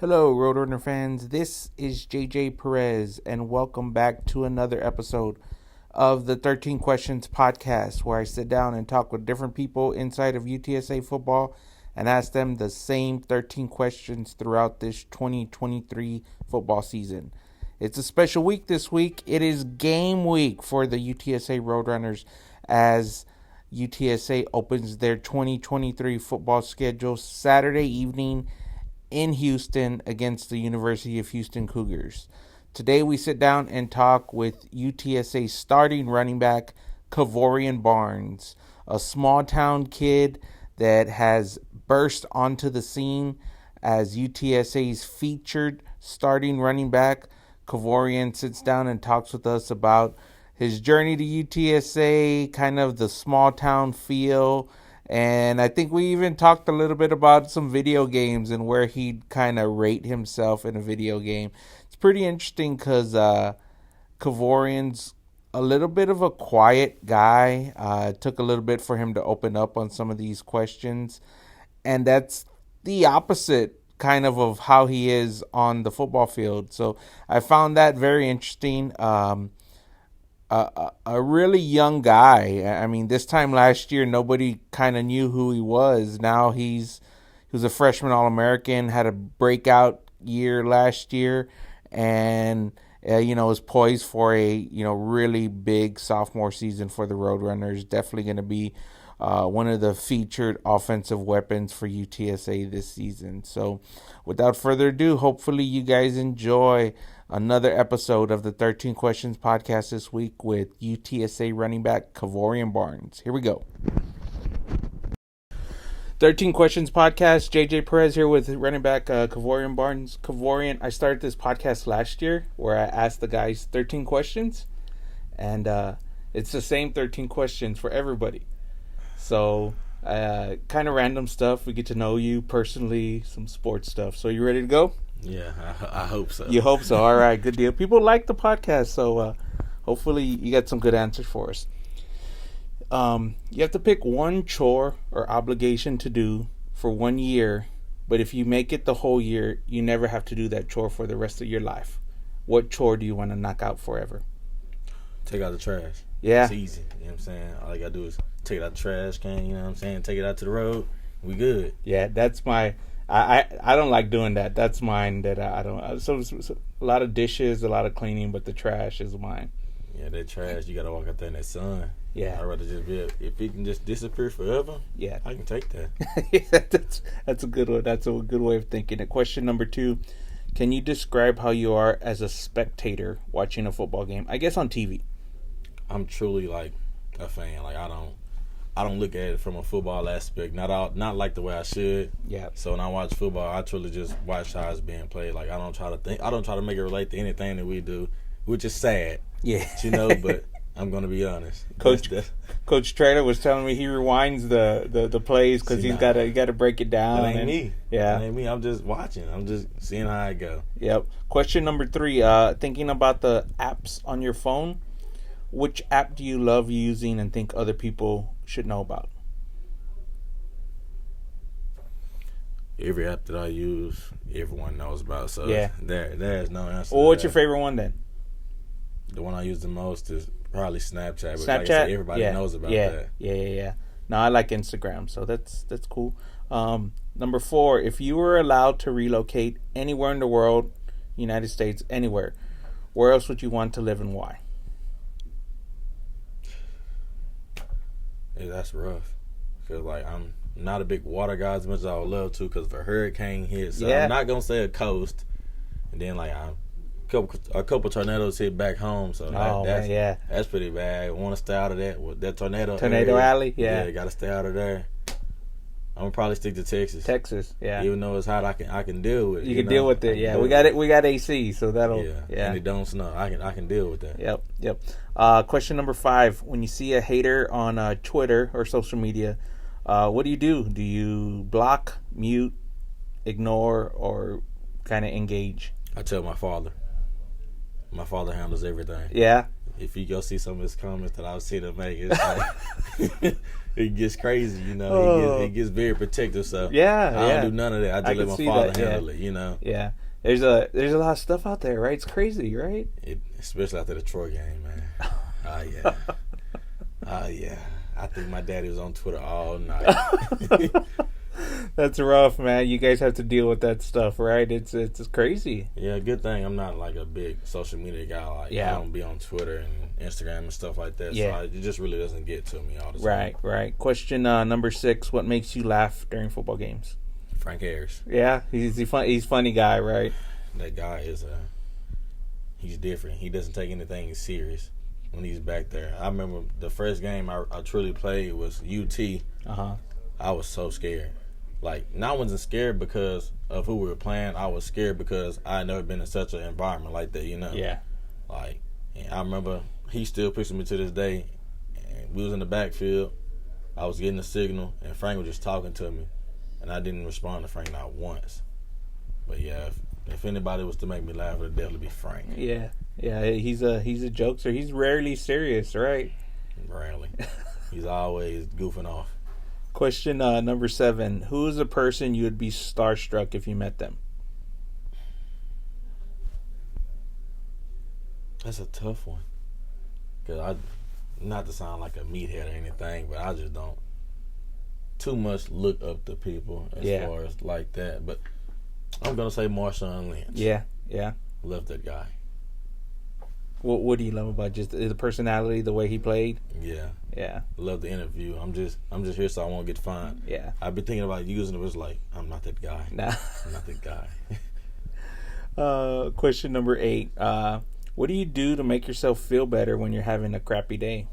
Hello, Roadrunner fans. This is JJ Perez, and welcome back to another episode of the 13 Questions podcast, where I sit down and talk with different people inside of UTSA football and ask them the same 13 questions throughout this 2023 football season. It's a special week this week. It is game week for the UTSA Roadrunners as UTSA opens their 2023 football schedule Saturday evening in Houston against the University of Houston Cougars. Today we sit down and talk with UTSA starting running back Kevorian Barnes, a small town kid that has burst onto the scene as UTSA's featured starting running back. Kevorian sits down and talks with us about his journey to UTSA, kind of the small town feel, and I think we even talked a little bit about some video games and where he'd kind of rate himself in a video game. It's pretty interesting because Kevorian's a little bit of a quiet guy. It took a little bit for him to open up on some of these questions. And that's the opposite kind of how he is on the football field. So I found that very interesting. A really young guy. I mean, this time last year, nobody kind of knew who he was. Now he was a freshman All-American, had a breakout year last year, and is poised for a really big sophomore season for the Roadrunners. Definitely going to be one of the featured offensive weapons for UTSA this season. So, without further ado, hopefully you guys enjoy another episode of the 13 Questions podcast this week with UTSA running back Kevorian Barnes. Here we go. 13 Questions podcast, JJ Perez here with running back Kevorian Barnes. Kevorian, I started this podcast last year where I asked the guys 13 questions, and it's the same 13 questions for everybody. So, kind of random stuff. We get to know you personally, some sports stuff. So, you ready to go? Yeah, I hope so. You hope so. All right, good deal. People like the podcast, so hopefully you got some good answers for us. You have to pick one chore or obligation to do for 1 year, but if you make it the whole year, you never have to do that chore for the rest of your life. What chore do you want to knock out forever? Take out the trash. Yeah. It's easy. You know what I'm saying? All you got to do is take it out the trash can, you know what I'm saying? Take it out to the road. We good. Yeah, that's my... I don't like doing that. That's mine that I don't... So a lot of dishes, a lot of cleaning, but the trash is mine. Yeah, that trash, you got to walk out there in that sun. Yeah. I'd rather just if it can just disappear forever, yeah, I can take that. Yeah, that's a good one. That's a good way of thinking it. Question number 2. Can you describe how you are as a spectator watching a football game? I guess on TV. I'm truly like a fan. Like I don't look at it from a football aspect. Not like the way I should. Yeah. So when I watch football, I truly just watch how it's being played. Like I don't try to make it relate to anything that we do, which is sad. Yeah. But I'm gonna be honest. Coach Trader was telling me he rewinds the plays because he's got to break it down. That ain't me. Yeah. That ain't me. I'm just watching. I'm just seeing how it go. Yep. Question number 3. Thinking about the apps on your phone. Which app do you love using and think other people should know about? Every app that I use, everyone knows about. So yeah, there's no answer. Well, what's your favorite one then? The one I use the most is probably Snapchat. But Snapchat? Like I said, everybody knows about that. Yeah. No, I like Instagram, so that's cool. Number 4, if you were allowed to relocate anywhere in the world, United States, anywhere, where else would you want to live and why? Yeah, that's rough. Because, like, I'm not a big water guy as much as I would love to because if a hurricane hits, so I'm not going to say a coast. And then, like, a couple tornadoes hit back home, so that's pretty bad. I want to stay out of that. With that tornado area, alley, yeah, got to stay out of there. I'm gonna probably stick to Texas. Texas, yeah. Even though it's hot, I can deal with it. You can deal with it, yeah. We got AC, so that'll And it don't snow. I can deal with that. Yep. Question number 5: when you see a hater on Twitter or social media, what do? Do you block, mute, ignore, or kind of engage? I tell my father. My father handles everything. Yeah. If you go see some of his comments that I've seen him make, it's like it gets crazy, you know. He gets very protective. So I don't do none of that. I just let my father handle it, you know. Yeah. There's a lot of stuff out there, right? It's crazy, right? Especially after the Troy game, man. Yeah. I think my daddy was on Twitter all night. That's rough, man. You guys have to deal with that stuff, right? It's crazy. Yeah, good thing I'm not like a big social media guy. Like, I don't be on Twitter and Instagram and stuff like that. Yeah. So it just really doesn't get to me all the time. Right. Question number 6: what makes you laugh during football games? Frank Harris. Yeah, he's funny guy, right? That guy is he's different. He doesn't take anything serious when he's back there. I remember the first game I truly played was UT. I was so scared. Like, I wasn't scared because of who we were playing. I was scared because I had never been in such an environment like that, you know? Yeah. Like, and I remember he still pictures me to this day. And we was in the backfield. I was getting a signal, and Frank was just talking to me. And I didn't respond to Frank not once. But, yeah, if anybody was to make me laugh, it would definitely be Frank. Yeah. He's a jokester. He's rarely serious, right? Rarely. He's always goofing off. Question number 7: who is a person you would be starstruck if you met them? That's a tough one. Because not to sound like a meathead or anything, but I just don't too much look up to people as far as like that. But I'm going to say Marshawn Lynch. Yeah. Love that guy. What do you love about just the personality, the way he played? Yeah. Love the interview. I'm just here so I won't get fined. Yeah. I've been thinking about using it. It was like, I'm not that guy. Nah. I'm not that guy. Question number 8. What do you do to make yourself feel better when you're having a crappy day?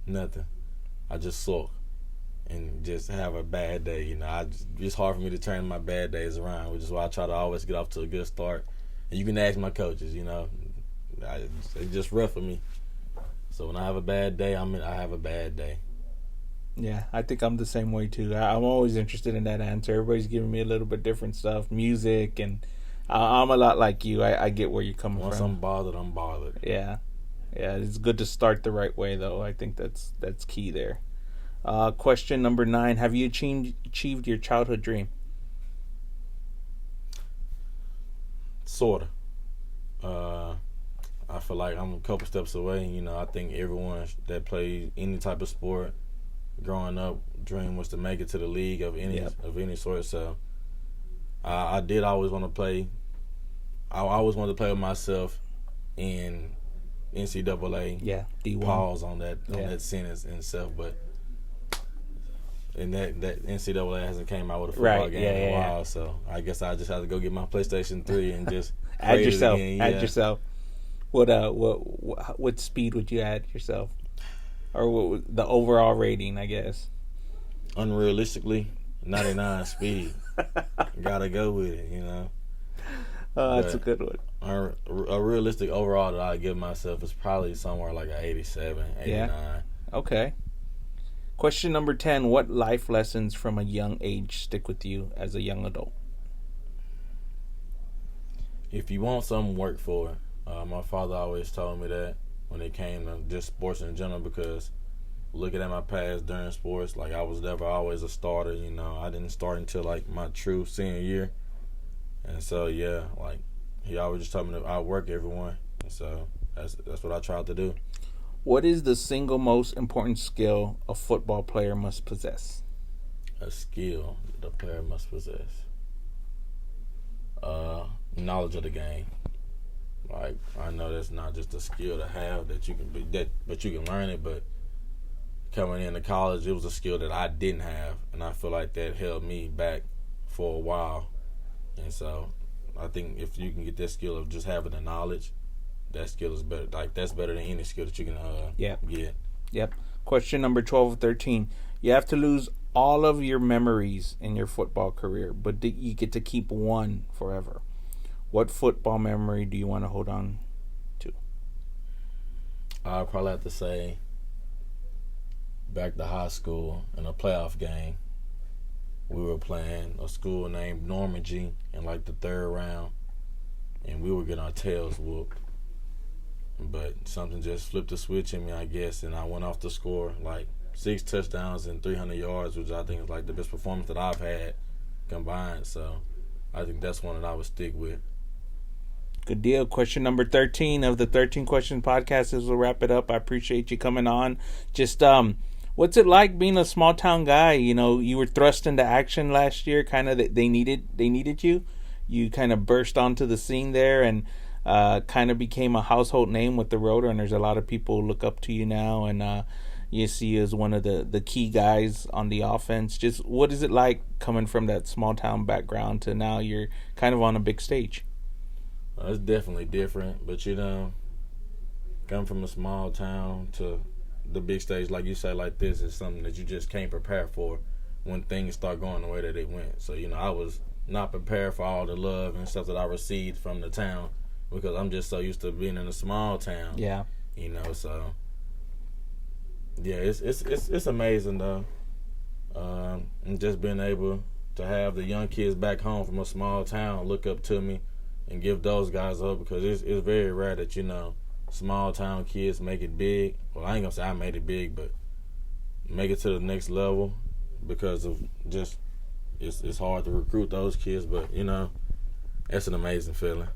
Nothing. I just sulk and just have a bad day. You know, it's hard for me to turn my bad days around, which is why I try to always get off to a good start. And you can ask my coaches, you know. It's just rough for me. So when I have a bad day, I have a bad day. Yeah, I think I'm the same way too. I'm always interested in that answer. Everybody's giving me a little bit different stuff, music, and I'm a lot like you. I get where you're coming from. Once I'm bothered, I'm bothered. Yeah, it's good to start the right way, though. I think that's key there. Question number 9: have you achieved your childhood dream? Sorta. I feel like I'm a couple steps away. You know, I think everyone that plays any type of sport growing up, dream was to make it to the league of any sort. So I did always want to play. I always wanted to play with myself in NCAA. Yeah, D1. Pause on that sentence and stuff, but and that NCAA hasn't came out with a football game in a while. So I guess I just have to go get my PlayStation 3 and just add yourself. What speed would you add yourself, or the overall rating? I guess unrealistically 99 speed. Gotta go with it, you know. That's a good one. A realistic overall that I give myself is probably somewhere like an 87, 89. Yeah. Okay. Question number 10: what life lessons from a young age stick with you as a young adult? If you want something, work for it. My father always told me that when it came to just sports in general, because looking at my past during sports, like I was never always a starter, you know. I didn't start until like my true senior year. And so, yeah, like he always just told me to outwork everyone. And so that's what I tried to do. What is the single most important skill a football player must possess? A skill that a player must possess. Knowledge of the game. Like, I know that's not just a skill to have but you can learn it. But coming into college, it was a skill that I didn't have, and I feel like that held me back for a while. And so, I think if you can get that skill of just having the knowledge, that skill is better. Like, that's better than any skill that you can get. Yep. Question number 12 or 13. You have to lose all of your memories in your football career, but you get to keep one forever. What football memory do you want to hold on to? I'll probably have to say back to high school in a playoff game. We were playing a school named Normandy in like the third round. and we were getting our tails whooped. But something just flipped the switch in me, I guess, and I went off to score like 6 touchdowns and 300 yards, which I think is like the best performance that I've had combined. So I think that's one that I would stick with. Good deal. Question number 13 of the 13 Questions podcast is we'll wrap it up. I appreciate you coming on. Just what's it like being a small town guy? You know, you were thrust into action last year. Kind of they needed you. You kind of burst onto the scene there and kind of became a household name with the Roadrunners. A lot of people look up to you now, and you see you as one of the key guys on the offense. Just what is it like coming from that small town background to now you're kind of on a big stage? It's definitely different, but coming from a small town to the big stage, like you say, like this, is something that you just can't prepare for when things start going the way that it went. So, I was not prepared for all the love and stuff that I received from the town because I'm just so used to being in a small town. Yeah. So yeah, it's amazing though. And just being able to have the young kids back home from a small town look up to me and give those guys up because it's very rare that small town kids make it big. Well, I ain't gonna say I made it big, but make it to the next level because of just it's hard to recruit those kids. But it's an amazing feeling.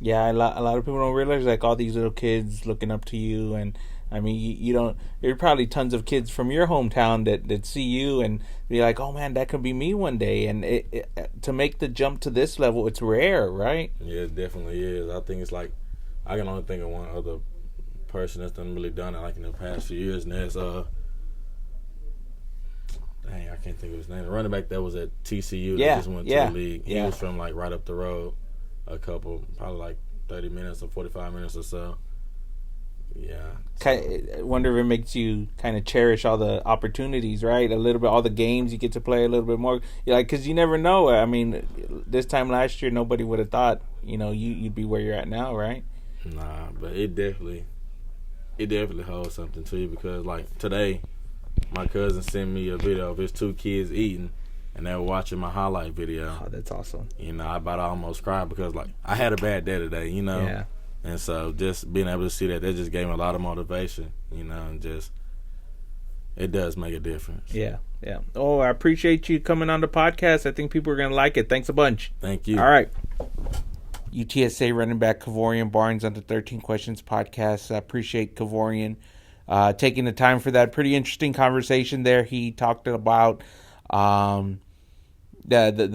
Yeah, a lot of people don't realize like all these little kids looking up to you, and I mean you don't. There are probably tons of kids from your hometown that see you and be like, oh man, that could be me one day. And to make the jump to this level, it's rare, right? Yeah, it definitely is. I think it's like I can only think of one other person that's really done it like in the past few years, and that's I can't think of his name. The running back that was at TCU that just went to the league. He was from like right up the road, probably like 30 minutes or 45 minutes or so. Yeah. I wonder if it makes you kind of cherish all the opportunities, right? A little bit, all the games you get to play a little bit more. Because you never know. I mean, this time last year, nobody would have thought, you'd be where you're at now, right? Nah, but it definitely holds something to you because like today, my cousin sent me a video of his 2 kids eating, and they were watching my highlight video. Oh, that's awesome. I about almost cried because like I had a bad day today, Yeah. And so just being able to see that just gave me a lot of motivation, and just it does make a difference. Yeah. Oh, I appreciate you coming on the podcast. I think people are going to like it. Thanks a bunch. Thank you. All right. UTSA running back Kevorian Barnes on the 13 Questions podcast. I appreciate Kevorian taking the time for that pretty interesting conversation there. He talked about the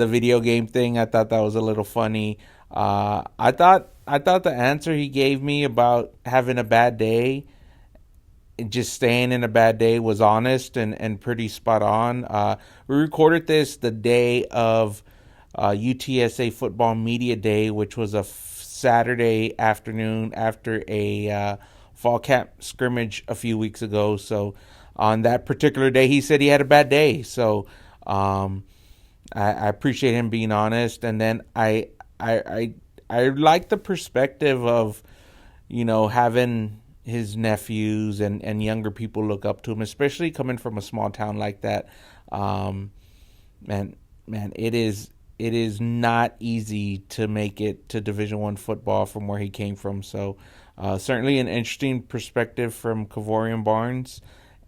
video game thing. I thought that was a little funny. I thought the answer he gave me about having a bad day and just staying in a bad day was honest and pretty spot on. We recorded this the day of UTSA Football Media Day, which was a Saturday afternoon after a fall camp scrimmage a few weeks ago. So on that particular day, he said he had a bad day. So I appreciate him being honest. And then I like the perspective of, having his nephews and younger people look up to him, especially coming from a small town like that. Man, it is not easy to make it to Division I football from where he came from. So certainly an interesting perspective from Kevorian Barnes.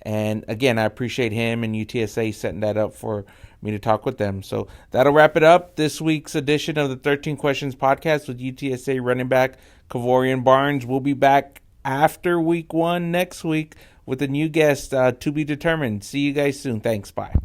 And again, I appreciate him and UTSA setting that up for me to talk with them. So that'll wrap it up. This week's edition of the 13 Questions podcast with UTSA running back Kevorian Barnes. We'll be back after week 1 next week with a new guest to be determined. See you guys soon. Thanks. Bye.